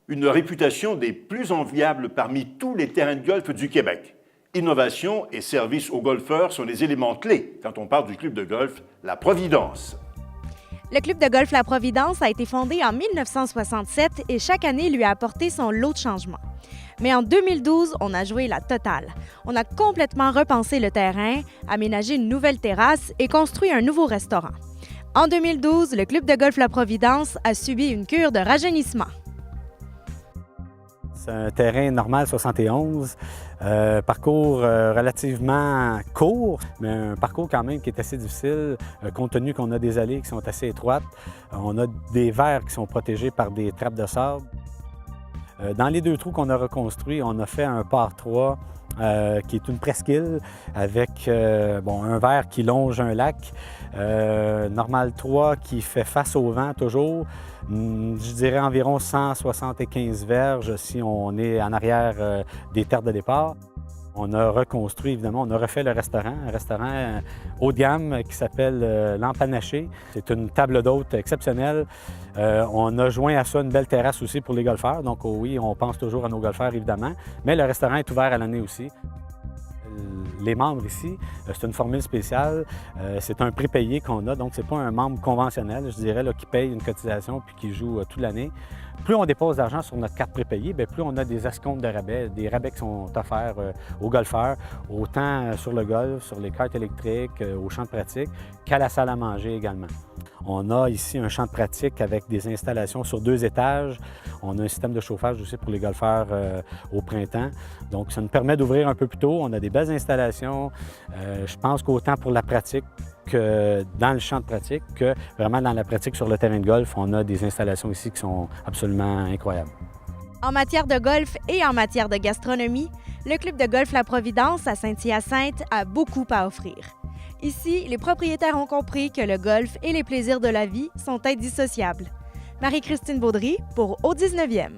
Une réputation des plus enviables parmi tous les terrains de golf du Québec. Innovation et service aux golfeurs sont les éléments clés quand on parle du club de golf La Providence. Le club de golf La Providence a été fondé en 1967 et chaque année lui a apporté son lot de changements. Mais en 2012, on a joué la totale. On a complètement repensé le terrain, aménagé une nouvelle terrasse et construit un nouveau restaurant. En 2012, le club de golf La Providence a subi une cure de rajeunissement. C'est un terrain normal 71, parcours relativement court, mais un parcours quand même qui est assez difficile, compte tenu qu'on a des allées qui sont assez étroites. On a des verres qui sont protégés par des trappes de sable. Dans les deux trous qu'on a reconstruits, on a fait un par 3 qui est une presqu'île avec un verre qui longe un lac, normal 3 qui fait face au vent toujours, je dirais environ 175 verges si on est en arrière des terres de départ. On a reconstruit, évidemment, on a refait le restaurant, un restaurant haut de gamme qui s'appelle l'Empanaché. C'est une table d'hôte exceptionnelle. On a joint à ça une belle terrasse aussi pour les golfeurs. Donc oui, on pense toujours à nos golfeurs, évidemment. Mais le restaurant est ouvert à l'année aussi. Les membres ici, c'est une formule spéciale, c'est un prépayé qu'on a, donc ce n'est pas un membre conventionnel, je dirais, là, qui paye une cotisation puis qui joue toute l'année. Plus on dépose d'argent sur notre carte prépayée, bien, plus on a des escomptes de rabais, des rabais qui sont offerts aux golfeurs, autant sur le golf, sur les cartes électriques, au champ de pratique, qu'à la salle à manger également. On a ici un champ de pratique avec des installations sur 2 étages. On a un système de chauffage aussi pour les golfeurs au printemps. Donc, ça nous permet d'ouvrir un peu plus tôt. On a des belles installations. Je pense qu'autant pour la pratique que dans le champ de pratique, que vraiment dans la pratique sur le terrain de golf, on a des installations ici qui sont absolument incroyables. En matière de golf et en matière de gastronomie, le club de golf La Providence à Saint-Hyacinthe a beaucoup à offrir. Ici, les propriétaires ont compris que le golf et les plaisirs de la vie sont indissociables. Marie-Christine Baudry pour Au 19e.